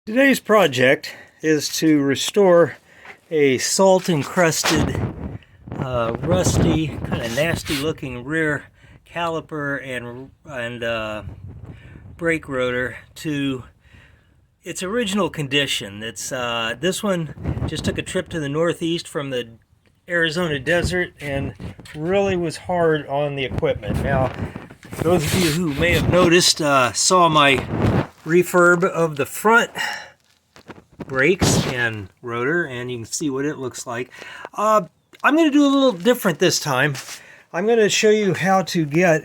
Today's project is to restore a salt-encrusted, rusty, kind of nasty-looking rear caliper and brake rotor to its original condition. This one just took a trip to the northeast from the Arizona desert and really was hard on the equipment. Now, those of you who may have noticed saw my refurb of the front brakes and rotor, and you can see what it looks like. I'm going to do a little different this time. I'm going to show you how to get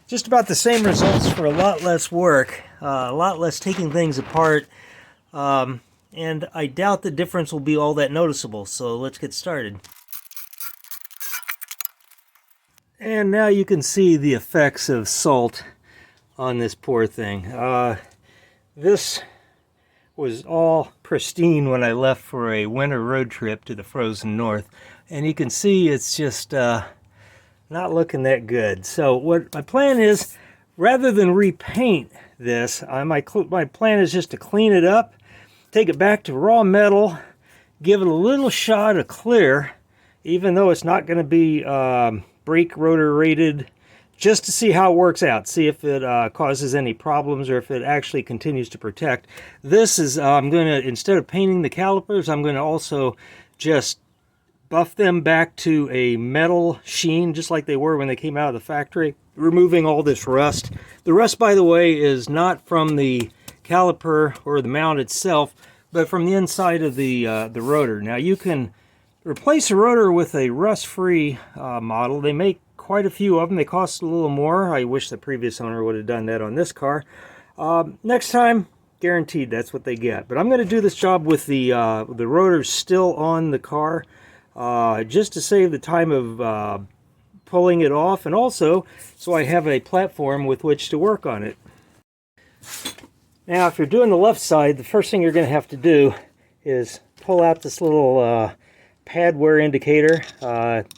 just about the same results for a lot less work, a lot less taking things apart, and I doubt the difference will be all that noticeable, so let's get started. And now you can see the effects of salt on this poor thing. This was all pristine when I left for a winter road trip to the frozen north, and you can see it's just not looking that good. So what my plan is, rather than repaint this, my plan is just to clean it up, take it back to raw metal, give it a little shot of clear, even though it's not going to be brake rotor rated, just to see how it works out, see if it causes any problems or if it actually continues to protect. This is, I'm going to, instead of painting the calipers, I'm going to also just buff them back to a metal sheen, just like they were when they came out of the factory, removing all this rust. The rust, by the way, is not from the caliper or the mount itself, but from the inside of the rotor. Now, you can replace a rotor with a rust-free model. They make quite a few of them. They cost a little more. I wish the previous owner would have done that on this car. Next time, guaranteed that's what they get. But I'm going to do this job with the rotors still on the car, just to save the time of pulling it off, and also so I have a platform with which to work on it. Now, if you're doing the left side, the first thing you're going to have to do is pull out this little pad wear indicator.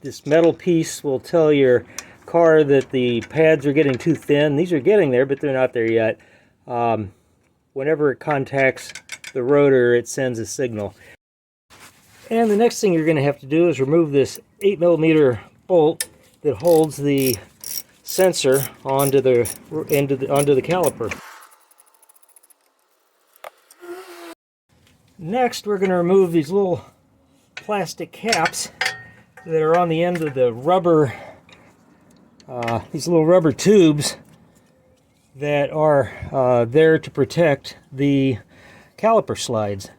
This metal piece will tell your car that the pads are getting too thin. These are getting there, but they're not there yet. Whenever it contacts the rotor, it sends a signal. And the next thing you're going to have to do is remove this 8mm bolt that holds the sensor onto the caliper. Next, we're going to remove these little plastic caps that are on the end of the rubber, these little rubber tubes that are there to protect the caliper slides.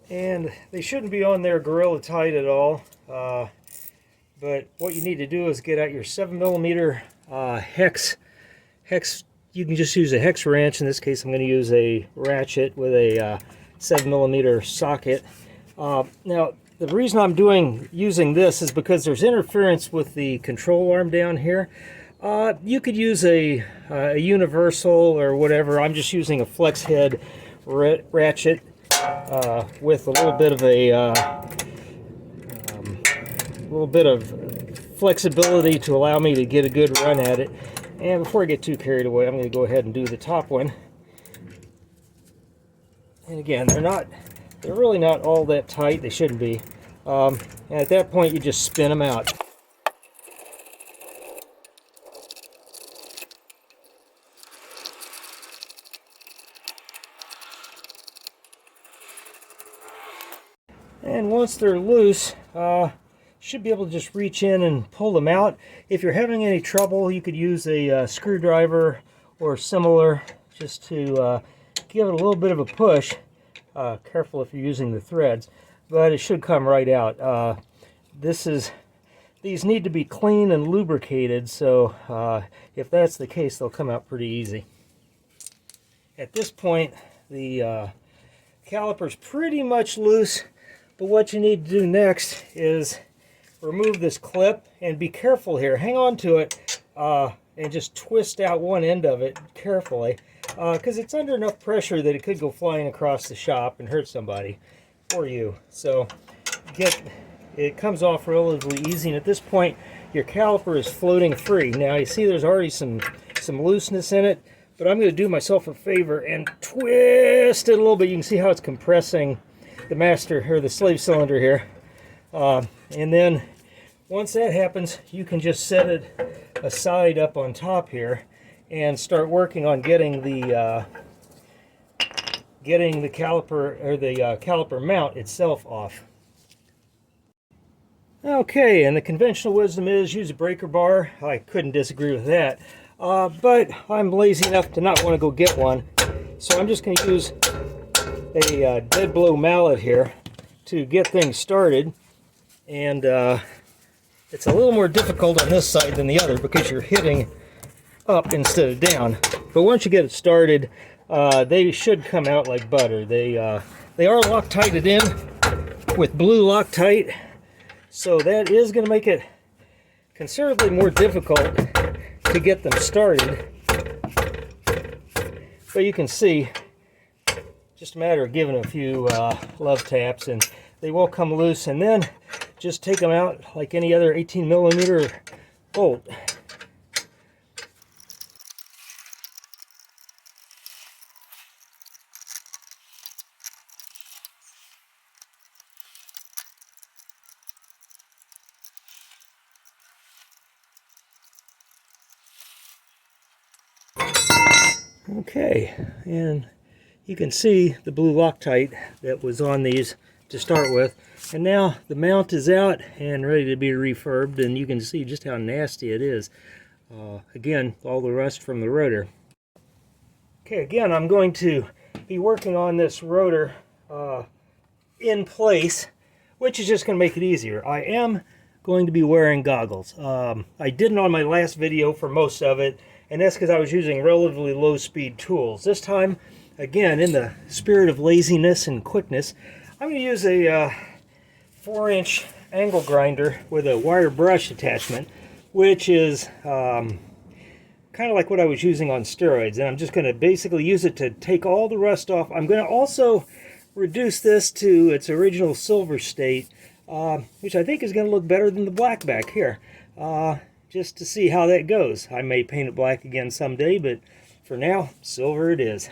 And they shouldn't be on there gorilla tight at all, but what you need to do is get out your 7mm hex. You can just use a hex wrench. In this case, I'm going to use a ratchet with a 7mm socket. Now, the reason I'm using this is because there's interference with the control arm down here. You could use a universal or whatever. I'm just using a flex head ratchet with a little bit of flexibility to allow me to get a good run at it. And before I get too carried away, I'm going to go ahead and do the top one. And again, they're really not all that tight. They shouldn't be. And at that point, you just spin them out. And once they're loose, should be able to just reach in and pull them out. If you're having any trouble, you could use a screwdriver or similar just to give it a little bit of a push. Careful if you're using the threads, but it should come right out. These need to be clean and lubricated, so if that's the case, they'll come out pretty easy. At this point, the caliper's pretty much loose, but what you need to do next is remove this clip, and be careful here. Hang on to it and just twist out one end of it carefully, because it's under enough pressure that it could go flying across the shop and hurt somebody or you. So it comes off relatively easy, and at this point your caliper is floating free. Now you see there's already some looseness in it, But I'm going to do myself a favor and twist it a little bit. You can see how it's compressing the master or the slave cylinder here. And then once that happens, you can just set it aside up on top here and start working on getting the caliper or the caliper mount itself off. Okay, and the conventional wisdom is use a breaker bar. I couldn't disagree with that. But I'm lazy enough to not want to go get one. So I'm just going to use a dead blow mallet here to get things started. And it's a little more difficult on this side than the other because you're hitting up instead of down. But once you get it started, they should come out like butter. They are Loctited in with blue Loctite. So that is going to make it considerably more difficult to get them started. But you can see, just a matter of giving a few love taps and they will come loose, and then just take them out like any other 18mm bolt. Okay, and you can see the blue Loctite that was on these to start with, and now the mount is out and ready to be refurbed, and you can see just how nasty it is. Again, all the rust from the rotor. Okay, again, I'm going to be working on this rotor in place, which is just going to make it easier. I am going to be wearing goggles. I didn't on my last video for most of it, and that's because I was using relatively low-speed tools. This time, again, in the spirit of laziness and quickness, I'm going to use a 4-inch angle grinder with a wire brush attachment, which is kind of like what I was using on steroids. And I'm just going to basically use it to take all the rust off. I'm going to also reduce this to its original silver state, which I think is going to look better than the black back here. Just to see how that goes. I may paint it black again someday, but for now, silver it is.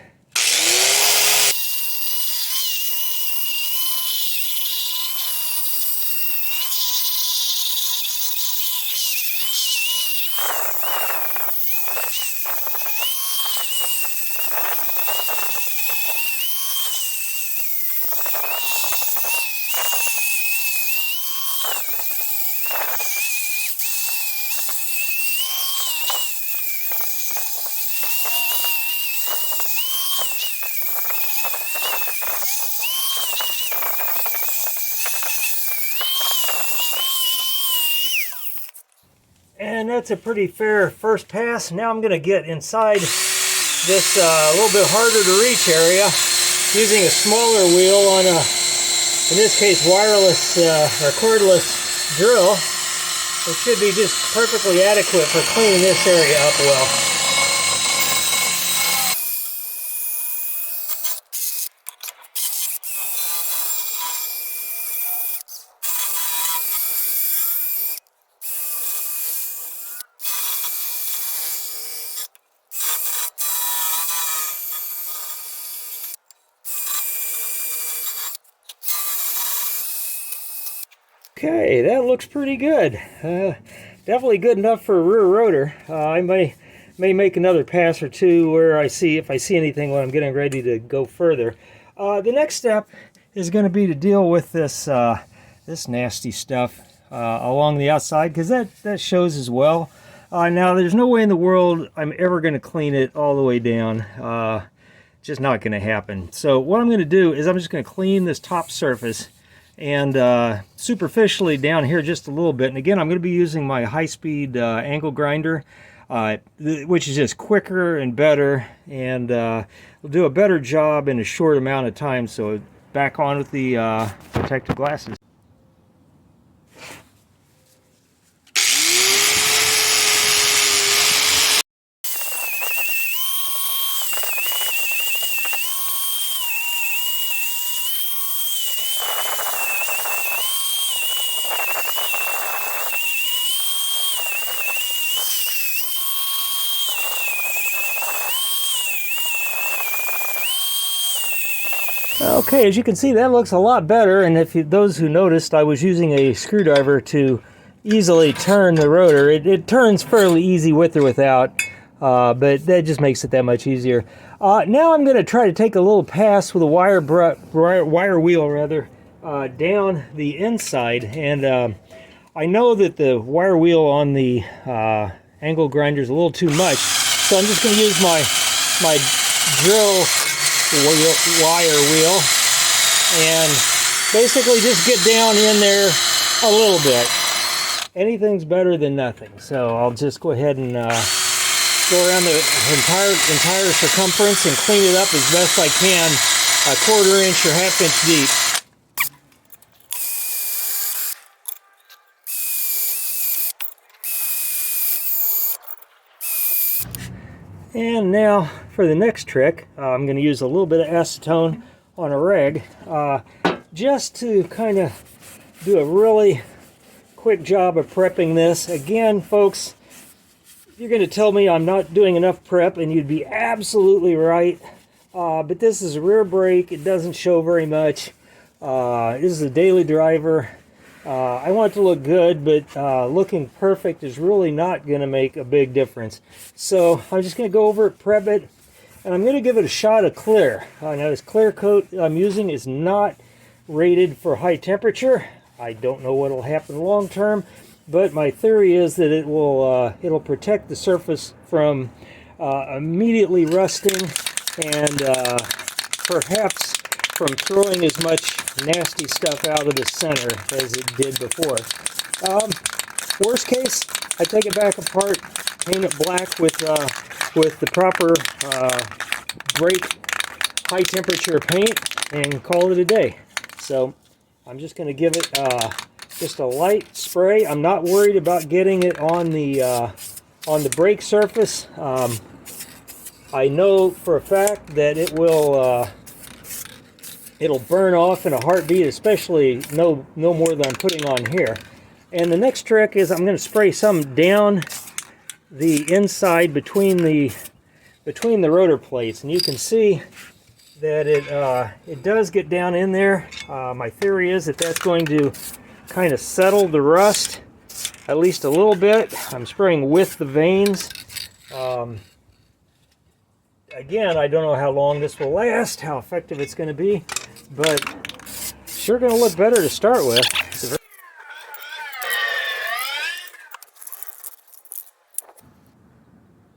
And that's a pretty fair first pass. Now I'm going to get inside this a little bit harder to reach area using a smaller wheel on a, in this case, wireless or cordless drill. It should be just perfectly adequate for cleaning this area up well. Okay, that looks pretty good. Definitely good enough for a rear rotor. I may make another pass or two where if I see anything when I'm getting ready to go further. The next step is going to be to deal with this this nasty stuff along the outside, because that shows as well. Now, there's no way in the world I'm ever going to clean it all the way down. Just not going to happen. So what I'm going to do is I'm just going to clean this top surface and superficially down here just a little bit. And again, I'm going to be using my high-speed angle grinder, which is just quicker and better, and will do a better job in a short amount of time. So back on with the protective glasses. Okay, as you can see, that looks a lot better, and if those who noticed, I was using a screwdriver to easily turn the rotor. It turns fairly easy with or without, but that just makes it that much easier. Now I'm going to try to take a little pass with a wire wheel rather, down the inside, and I know that the wire wheel on the angle grinder is a little too much, so I'm just going to use my drill wire wheel and basically just get down in there a little bit. Anything's better than nothing, so I'll just go ahead and go around the entire circumference and clean it up as best I can, a 1/4 inch or 1/2 inch deep. And now for the next trick, I'm going to use a little bit of acetone on a rag just to kind of do a really quick job of prepping this. Again, folks, you're going to tell me I'm not doing enough prep, and you'd be absolutely right. But this is a rear brake. It doesn't show very much. This is a daily driver. I want it to look good, but looking perfect is really not going to make a big difference. So I'm just going to go over it, prep it, and I'm going to give it a shot of clear. Now this clear coat I'm using is not rated for high temperature. I don't know what will happen long term, but my theory is that it will it'll protect the surface from immediately rusting and perhaps from throwing as much nasty stuff out of the center as it did before. Worst case, I take it back apart, paint it black with the proper brake high temperature paint, and call it a day. So I'm just going to give it just a light spray. I'm not worried about getting it on the brake surface. I know for a fact that it will it'll burn off in a heartbeat, especially no more than I'm putting on here. And the next trick is I'm going to spray some down the inside between the rotor plates, and you can see that it does get down in there. My theory is that that's going to kind of settle the rust at least a little bit. I'm spraying with the vanes. Again, I don't know how long this will last, how effective it's going to be, but sure going to look better to start with.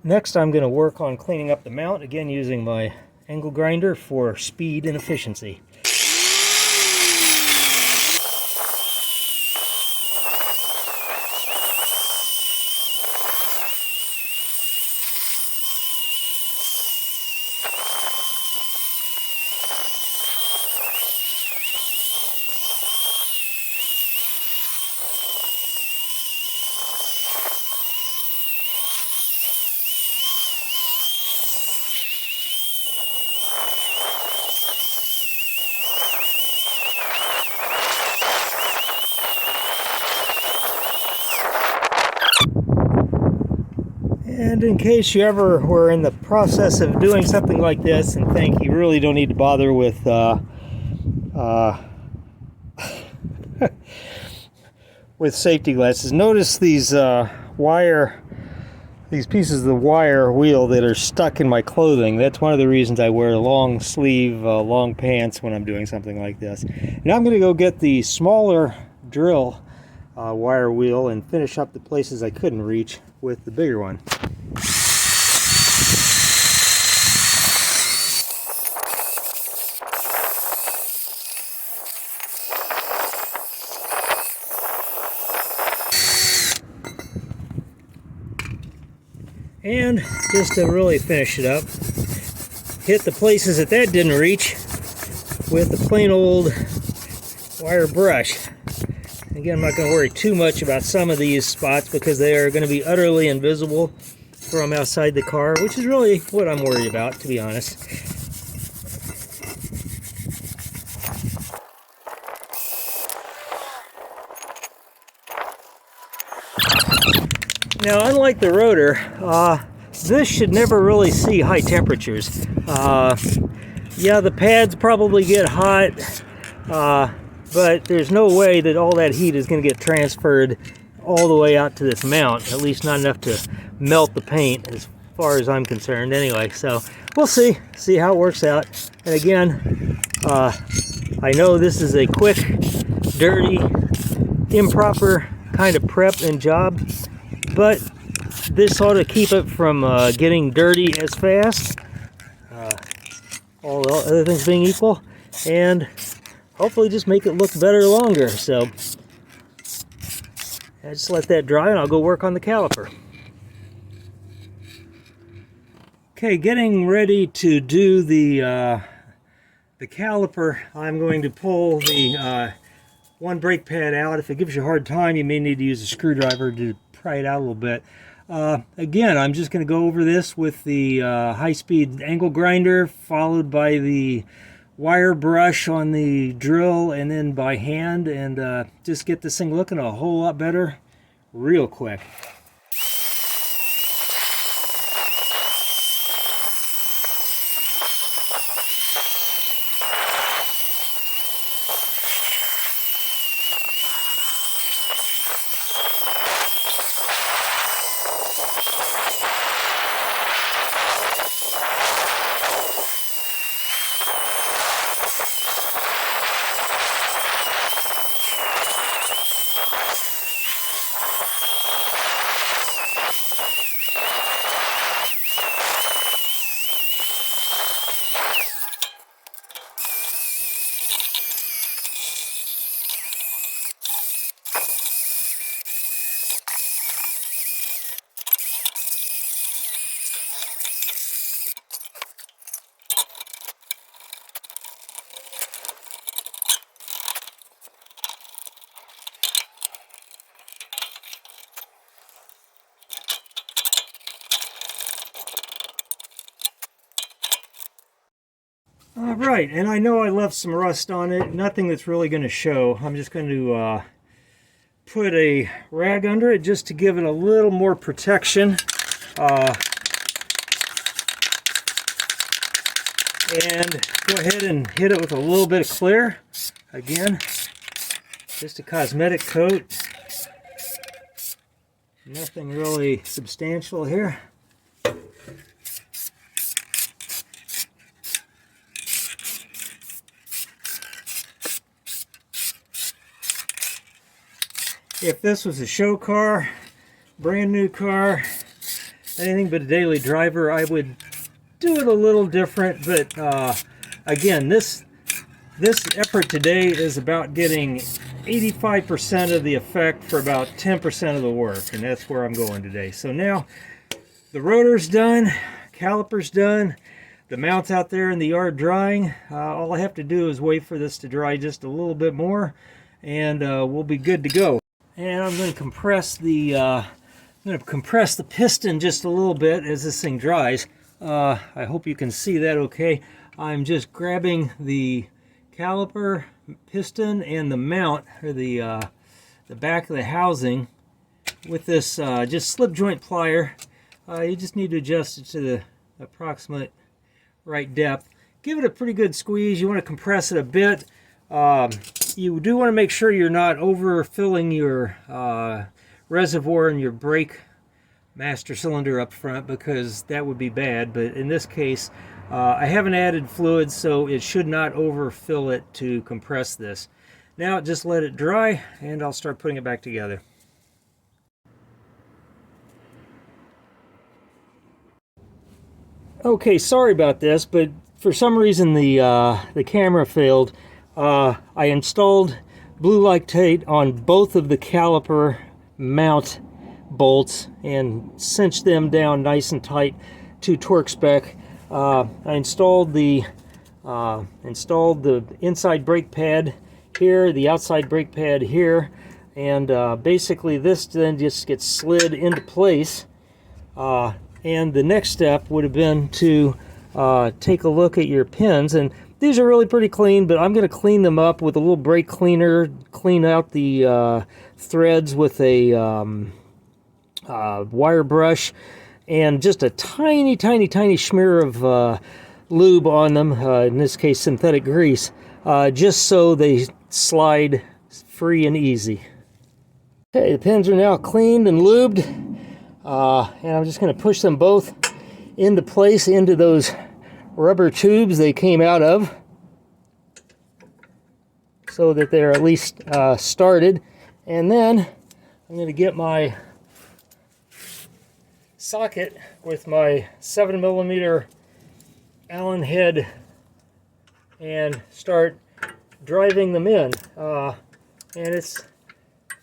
Next, I'm going to work on cleaning up the mount, again using my angle grinder for speed and efficiency. And in case you ever were in the process of doing something like this and think you really don't need to bother with with safety glasses, notice these these pieces of the wire wheel that are stuck in my clothing. That's one of the reasons I wear long sleeve, long pants when I'm doing something like this. Now I'm going to go get the smaller drill wire wheel and finish up the places I couldn't reach with the bigger one. And just to really finish it up, hit the places that didn't reach with the plain old wire brush. Again, I'm not going to worry too much about some of these spots because they are going to be utterly invisible from outside the car, which is really what I'm worried about, to be honest. Now, unlike the rotor, this should never really see high temperatures. Yeah, the pads probably get hot, but there's no way that all that heat is going to get transferred all the way out to this mount, at least not enough to melt the paint as far as I'm concerned anyway. So we'll see how it works out. And again, I know this is a quick, dirty, improper kind of prep and job, but this ought to keep it from getting dirty as fast, all the other things being equal, and hopefully just make it look better longer. So I just let that dry and I'll go work on the caliper. Okay, getting ready to do the caliper. I'm going to pull the one brake pad out. If it gives you a hard time, you may need to use a screwdriver to pry it out a little bit. Again, I'm just going to go over this with the high-speed angle grinder, followed by the wire brush on the drill, and then by hand, and just get this thing looking a whole lot better real quick. All right, and I know I left some rust on it, nothing that's really going to show. I'm just going to put a rag under it just to give it a little more protection. And go ahead and hit it with a little bit of clear. Again, just a cosmetic coat. Nothing really substantial here. If this was a show car, brand new car, anything but a daily driver, I would do it a little different. But again, this effort today is about getting 85% of the effect for about 10% of the work, and that's where I'm going today. So now the rotor's done, caliper's done, the mount's out there in the yard drying. All I have to do is wait for this to dry just a little bit more, and we'll be good to go. And I'm going to compress the piston just a little bit as this thing dries. I hope you can see that okay. I'm just grabbing the caliper, piston, and the mount, or the back of the housing, with this just slip joint plier. You just need to adjust it to the approximate right depth. Give it a pretty good squeeze. You want to compress it a bit. You do want to make sure you're not overfilling your reservoir and your brake master cylinder up front, because that would be bad. But in this case, I haven't added fluid, so it should not overfill it to compress this. Now just let it dry, and I'll start putting it back together. Okay, sorry about this, but for some reason the camera failed. I installed blue Loctite on both of the caliper mount bolts and cinched them down nice and tight to torque spec. I installed the inside brake pad here, the outside brake pad here, and basically this then just gets slid into place. And the next step would have been to take a look at your pins, and these are really pretty clean, but I'm going to clean them up with a little brake cleaner, clean out the threads with a wire brush, and just a tiny smear of lube on them, in this case synthetic grease, just so they slide free and easy. Okay, the pins are now cleaned and lubed, and I'm just going to push them both into place into those rubber tubes they came out of, so that they're at least started. And then I'm going to get my socket with my 7mm Allen head and start driving them in. And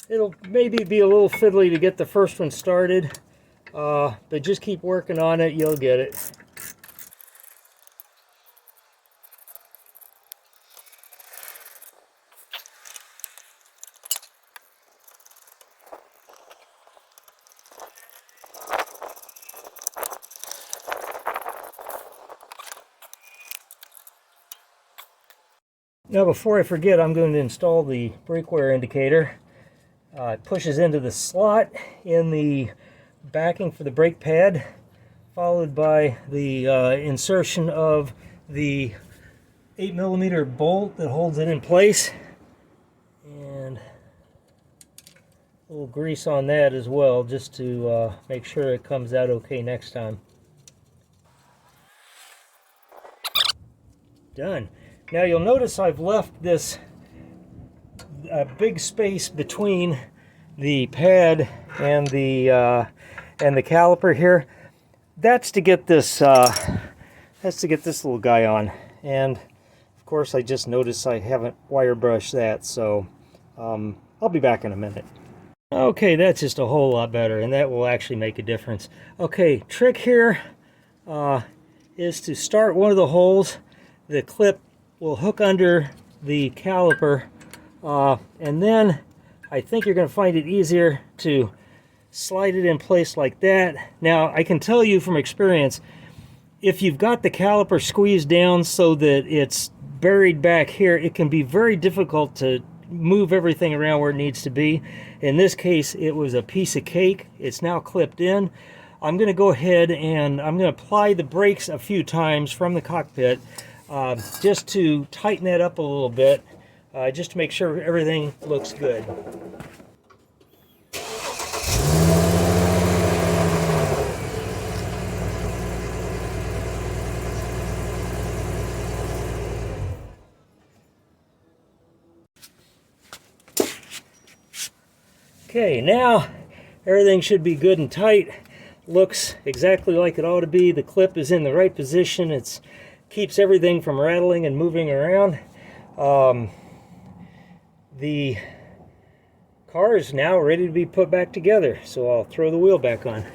it'll maybe be a little fiddly to get the first one started, but just keep working on it, you'll get it. Now before I forget, I'm going to install the brake wear indicator. It pushes into the slot in the backing for the brake pad, followed by the insertion of the 8mm bolt that holds it in place, and a little grease on that as well, just to make sure it comes out okay next time. Done. Now you'll notice I've left this big space between the pad and the caliper here. That's to get this little guy on. And of course I just noticed I haven't wire brushed that, so I'll be back in a minute. Okay, that's just a whole lot better, and that will actually make a difference. Okay, trick here is to start one of the holes. The clip will hook under the caliper, and then I think you're going to find it easier to slide it in place like that. Now I can tell you from experience, if you've got the caliper squeezed down so that it's buried back here, it can be very difficult to move everything around where it needs to be. In this case, it was a piece of cake. It's now clipped in. I'm going to go ahead and I'm going to apply the brakes a few times from the cockpit, just to tighten that up a little bit, just to make sure everything looks good. Okay, now everything should be good and tight. Looks exactly like it ought to be. The clip is in the right position. It keeps everything from rattling and moving around. The car is now ready to be put back together, so I'll throw the wheel back on.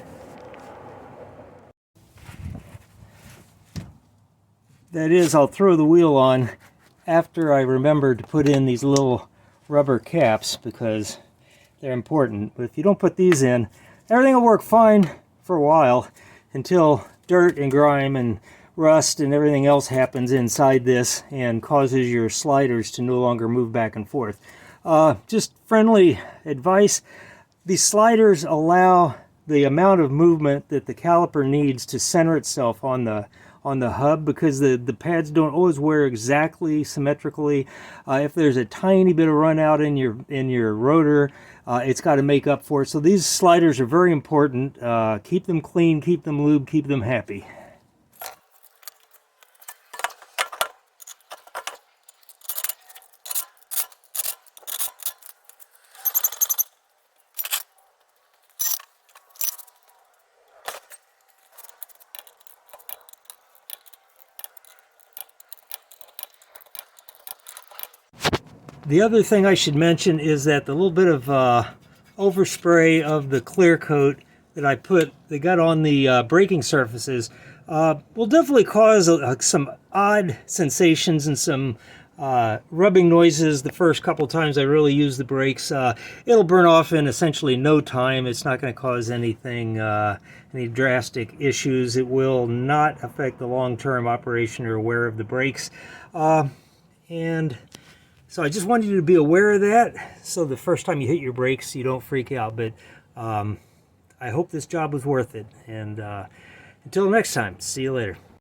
That is, I'll throw the wheel on after I remember to put in these little rubber caps, because they're important. But if you don't put these in, everything will work fine for a while until dirt and grime and rust and everything else happens inside this and causes your sliders to no longer move back and forth. Just friendly advice, these sliders allow the amount of movement that the caliper needs to center itself on the hub, because the pads don't always wear exactly symmetrically. If there's a tiny bit of run out in your rotor, it's got to make up for it. So these sliders are very important. Keep them clean, keep them lubed, keep them happy. The other thing I should mention is that the little bit of overspray of the clear coat that I got on the braking surfaces will definitely cause some odd sensations and some rubbing noises the first couple times I really use the brakes. It'll burn off in essentially no time. It's not going to cause anything, any drastic issues. It will not affect the long-term operation or wear of the brakes. And so I just wanted you to be aware of that, so the first time you hit your brakes, you don't freak out. But I hope this job was worth it. And until next time, see you later.